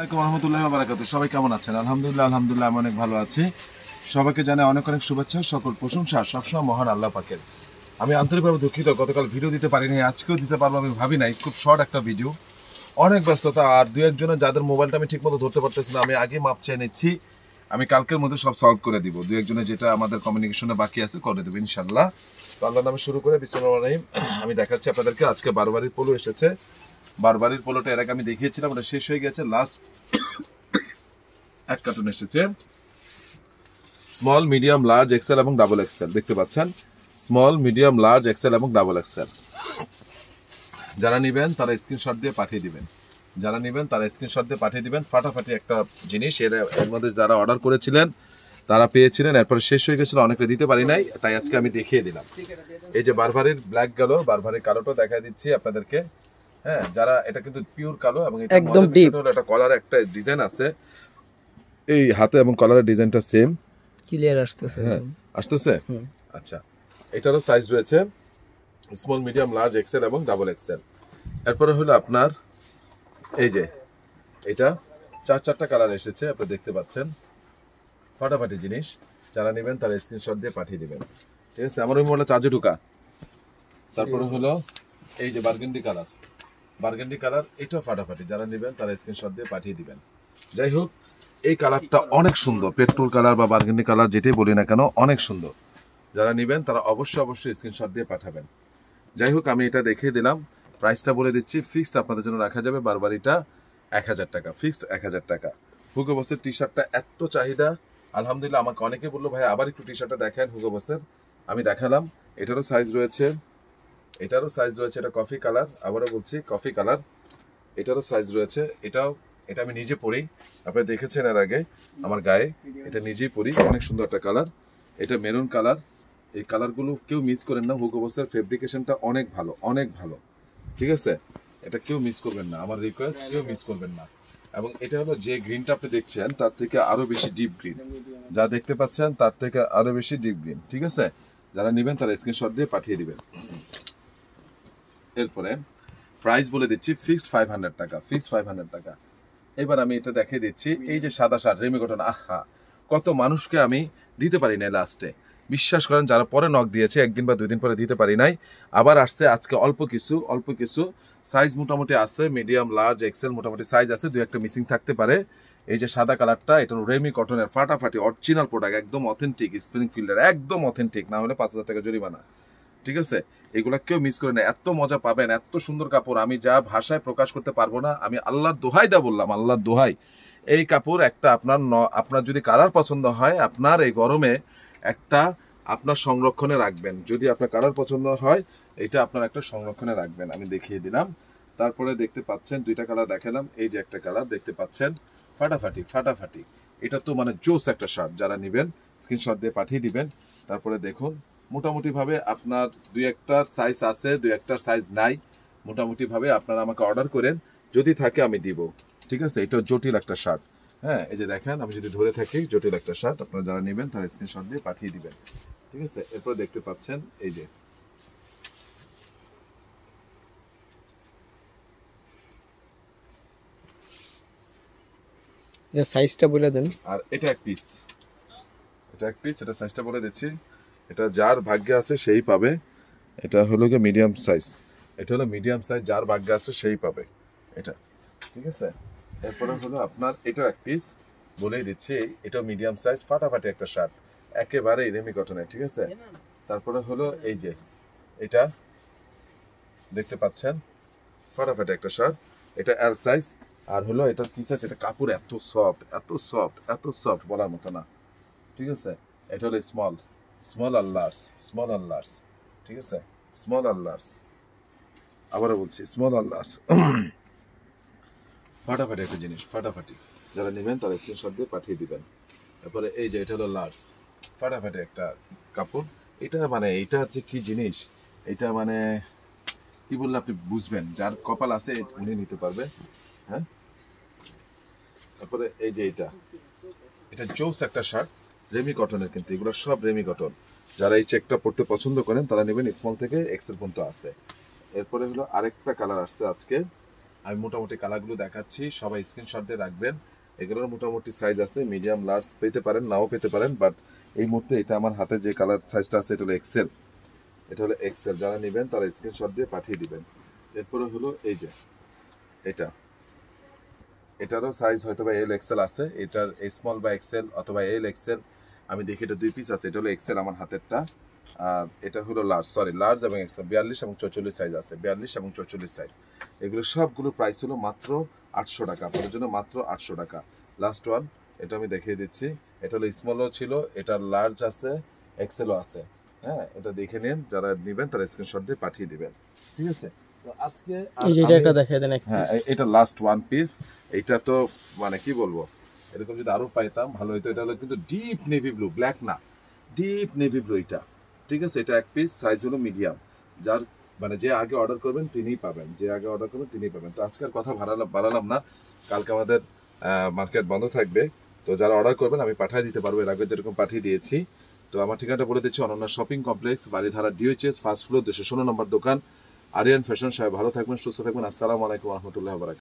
সবাই কেমন আছেন? আলহামদুলিল্লাহ আলহামদুলিল্লাহ আমি অনেক ভালো আছি। সবাইকে জানাই অনেক অনেক শুভেচ্ছা, সকল প্রশংসা সবসময় মহান আল্লাহ পাকের। আমি আন্তরিকভাবে দুঃখিত, গতকাল ভিডিও দিতে পারিনি, আজকেও দিতে পারবো আমি ভাবি নাই। খুব শর্ট একটা ভিডিও, অনেক ব্যস্ততা, আর দু একজনের যাদের মোবাইলটা আমি ঠিক মতো ধরতে পারতেছি না, আমি আগে মাপ চেয়ে নিচ্ছি। আমি কালকের মধ্যে সব সলভ করে দিব, দু একজনের যেটা আমাদের কমিউনিকেশনে বাকি আছে করে দেবো ইনশাল্লাহ। তো আল্লাহর নামে শুরু করে বিসমিল্লাহির রহমানির রহিম। আমি দেখাচ্ছি আপনাদেরকে, আজকে বারবারির পোলো এসেছে। বারবারির পোলোটা এর আগে আমি দেখিয়েছিলাম, ওটা শেষ হয়ে গেছে, লাস্ট এক কার্টুন এসেছে। স্মল, মিডিয়াম, লার্জ, এক্সেল এবং ডাবল এক্সেল দেখতে পাচ্ছেন। স্মল, মিডিয়াম, লার্জ, এক্সেল এবং ডাবল এক্সেল। যারা নেবেন তারা স্ক্রিনশট দিয়ে পাঠিয়ে দিবেন, যারা নেবেন তারা স্ক্রিনশট দিয়ে পাঠিয়ে দিবেন। ফাটাফাটি একটা জিনিস, এর মধ্যে যারা অর্ডার করেছিলেন তারা পেয়েছিলেন, এরপরে শেষ হয়ে গেছিল, অনেকে দিতে পারি নাই, তাই আজকে আমি দেখিয়ে দিলাম। এই যে বারবারির ব্ল্যাক গেল, বারবারির কালোটা দেখাই দিচ্ছি আপনাদেরকে। হ্যাঁ, যারা এটা কিন্তু পিওর কালো এবং একদম ডিপ, এটা কলার একটা ডিজাইন আছে, এই হাতে এবং কলারের ডিজাইনটা সেম, ক্লিয়ার আসতেছে। হ্যাঁ আসতেছে। আচ্ছা, এটারও সাইজ রয়েছে স্মল, মিডিয়াম, লার্জ, এক্সেল এবং ডাবল এক্সেল। এরপরে হলো আপনার এই যে এটা চারটা কালার এসেছে, আপনি দেখতে পাচ্ছেন। ফাটাফাটি জিনিস, যারা নেবেন তারা স্ক্রিনশট দিয়ে পাঠিয়ে দিবেন, ঠিক আছে। আমার ওই মোবাইলটা চার্জে ঢুকা। তারপরে হলো এই যে বার্গেন্ডি কালার, বার্গেন্ডি কালার, এটাও ফাটাফাটি, যারা নেবেন তারা স্ক্রিনশট দিয়ে পাঠিয়ে দিবেন। যাই হোক, এই কালারটা অনেক সুন্দর, পেট্রোল কালার বা বার্গেন্ডি কালার যেটাই বলি না কেন, অনেক সুন্দর। যারা নেবেন তারা অবশ্যই স্ক্রিনশট দিয়ে পাঠাবেন। যাই হোক, আমি এটা দেখিয়ে দিলাম, প্রাইসটা বলে দিচ্ছি। ফিক্সড আপনাদের জন্য রাখা যাবে বারবারিটা 1000 টাকা, ফিক্সড 1000 টাকা। হুগো বসের টি শার্টটা এত চাহিদা, আলহামদুলিল্লাহ। আমাকে অনেকে বললো ভাই আবার একটু টি শার্টটা দেখেন হুগো বসের, আমি দেখালাম। এটারও সাইজ রয়েছে, এটারও সাইজ রয়েছে, এটা কফি কালার, আবারও বলছি কফি কালার, এটারও সাইজ রয়েছে। এটা আমি নিজে পরি, আপনারা দেখেছেন এর আগে আমার গায়ে, এটা নিজেই পরি, অনেক সুন্দর একটা কালার। এটা মেরুন কালার, এই কালারগুলো কেউ মিস করেন না, হুগো বসের ফেব্রিকেশনটা অনেক ভালো, অনেক ভালো, ঠিক আছে। এটা কেউ মিস করবেন না, আমার রিকোয়েস্ট, কেউ মিস করবেন না। এবং এটা হলো যে গ্রিনটা আপনি দেখছেন তার থেকে আরো বেশি ডিপ গ্রিন, যা দেখতে পাচ্ছেন তার থেকে আরো বেশি ডিপ গ্রিন, ঠিক আছে। যারা নেবেন তারা স্ক্রিনশট দিয়ে পাঠিয়ে দিবেন। এরপরে প্রাইস বলে দিচ্ছি, ফিক্সড 500 টাকা, ফিক্সড 500 টাকা। এবার আমি এটা দেখিয়ে দিচ্ছি, এই যে সাদা শার্ট রেমি কটন, আহা কত মানুষকে আমি দিতে পারি না লাস্টে, বিশ্বাস করেন, যারা পরে নক দিয়েছে, একদিন বা 2 দিন পরে দিতে পারি নাই, আবার আসছে আজকে অল্প কিছু সাইজ মোটামুটি আছে, মিডিয়াম, লার্জ, এক্সেল মোটামুটি সাইজ আছে, 2-1টা মিসিং থাকতে পারে। এই যে সাদা কালারটা, এটা রেমি কটনের ফাটাফাটি অরিজিনাল প্রোডাক্ট, একদম অথেন্টিক, স্প্রিং ফিল্ডের একদম অথেন্টিক, না হলে 5000 টাকা জরিমানা, ঠিক আছে। এগুলা কেউ মিস করে না, এত মজা পাবেন, এত সুন্দর কাপড়, আমি যা ভাষায় প্রকাশ করতে পারবো না। আমি আল্লাহর দোহাই দা বললাম, আল্লাহর দোহাই, এই কাপড় একটা আপনার যদি কালার পছন্দ হয়, আপনার এই গরমে একটা আপনার সংরক্ষণে রাখবেন, যদি আপনার কালার পছন্দ হয়, এটা আপনার একটা সংরক্ষণে রাখবেন। আমি দেখিয়ে দিলাম। তারপরে দেখতে পাচ্ছেন 2টা কালার দেখালাম, এই যে একটা কালার দেখতে পাচ্ছেন, ফাটাফাটি। এটা তো মানে জোস একটা শার্ট, যারা নেবেন স্ক্রিনশট দিয়ে পাঠিয়ে দিবেন। তারপরে দেখুন, মোটামুটি ভাবে আপনার 2-1টার সাইজ আছে, 2-1টার সাইজ নাই, মোটামুটি ভাবে আপনারা আমাকে অর্ডার করেন, যদি থাকে আমি দিব, ঠিক আছে। এটা জটিল একটা শার্ট, হ্যাঁ, এই যে দেখেন, আমি যদি ধরে থাকি, জটিল একটা শার্ট, আপনারা যারা নেবেন তারা স্ক্রিনশট দিয়ে পাঠিয়ে দিবেন, ঠিক আছে। এরপর দেখতে পাচ্ছেন এই যে সাইজটা বলে দেন। আর এটা এক পিস, এটা সাইজটা বলে দিচ্ছি, এটা যার ভাগ্যে আছে সেই পাবে। এটা হলো গিয়ে মিডিয়াম সাইজ, এটা হলো মিডিয়াম সাইজ, যার ভাগ্যে আছে সেই পাবে এটা, ঠিক আছে। এরপরে হলো আপনার এটা এক পিস, বলেই দিচ্ছি, এটা মিডিয়াম সাইজ, ফাটাফাটি একটা শার্ট, একেবারে রেমি কটনের, ঠিক আছে। তারপরে হলো এই যে এটা দেখতে পাচ্ছেন, ফাটাফাটি একটা শার্ট, এটা এল সাইজ। আর হলো এটা কি সাইজ, এটা কাপড় এত সফট বলার মতো না, ঠিক আছে। এটা হলো স্মল আর লার্জ, ঠিক আছে, স্মল আর লার্জ, আবারও বলছি স্মল আর লার্জ। ফাটাফাটি একটা জিনিস, ফাটাফাটি, যারা নেবেন তারা স্ক্রিনশট দিয়ে পাঠিয়ে দিবেন। তারপরে এই যে এটা হলো লার্জ, ফাটাফাটি একটা কাপড়। এটা মানে এটা হচ্ছে কি জিনিস, এটা মানে কি বললে আপনি বুঝবেন, যার কপাল আছে উনি নিতে পারবে, হ্যাঁ। তারপরে এই যে এটা জোস একটা শার্ট, রেমি কটনের, কিন্তু এগুলো সব রেমি কটন। যারা এই চেকটা পড়তে পছন্দ করেন তারা নেবেন, স্মল থেকে এক্সেল পর্যন্ত আছে। এরপরে হলো আরেকটা কালার আসছে আজকে, আমি মোটামুটি কালারগুলো দেখাচ্ছি, সবাই স্ক্রিনশট দিয়ে রাখবেন। এগুলোর মোটামুটি সাইজ আছে, মিডিয়াম লার্জ পেতে পারেন, নাও পেতে পারেন, বাট এই মুহূর্তে এটা আমার হাতে যে কালার সাইজটা আছে এটা হলো এক্সেল। এটা হলো এক্সেল, যারা নেবেন তারা স্ক্রিনশট দিয়ে পাঠিয়ে দিবেন। এরপরে হলো এই যে এটারও সাইজ হয়তো বা এল এক্সেল আছে, এটার স্মল বা এক্সেল অথবা এল এক্সেল, আমি দেখি এটা 2 পিস আছে। এটা হলো এক্সেল আমার হাতেরটা, আর এটা হলো লার্জ, লার্জ এবং এক্সেল 42 এবং 44 সাইজ আছে, 42 এবং 44 সাইজ। এগুলো সবগুলো প্রাইস হলো মাত্র 800 টাকা, আপনাদের জন্য মাত্র 800 টাকা। লাস্ট ওয়ান, এটা আমি দেখিয়ে দিচ্ছি। এটা হলো স্মলও ছিল, এটা লার্জ আছে, এক্সেলও আছে। হ্যাঁ, এটা দেখে নিন, যারা নেবেন তারা স্ক্রিনশট দিয়ে পাঠিয়ে দিবেন, ঠিক আছে? তো আজকে এই যে এটা একটা দেখাই দেন এক হ্যাঁ, piece। এটা লাস্ট ওয়ান পিস। এটা তো মানে কি বলবো, এরকম যদি আরো পাইতাম ভালো হতো। এটা হলো কিন্তু ডিপ নেভি ব্লু, ব্ল্যাক না, ডিপ নেভি ব্লু এটা, ঠিক আছে? এটা এক পিস, সাইজ হলো মিডিয়াম। যার মানে যে আগে অর্ডার করবেন তিনিই পাবেন, যে আগে অর্ডার করবেন তিনিই পাবেন। তো আজকের কথা বাড়ালাম না, কালকে আমাদের মার্কেট বন্ধ থাকবে। তো যারা অর্ডার করবেন আমি পাঠিয়ে দিতে পারবো, এর আগে যেরকম পাঠিয়ে দিয়েছি। তো আমার ঠিকানাটা বলে দিচ্ছি, Ananya shopping complex, Baridhara DOHS, first floor, 216 নম্বর দোকান, আরিয়ান ফ্যাশন। সবাই ভালো থাকবেন, সুস্থ থাকবেন। আসসালামু আলাইকুম ওয়া রাহমাতুল্লাহি ওয়া বারাকাতুহু।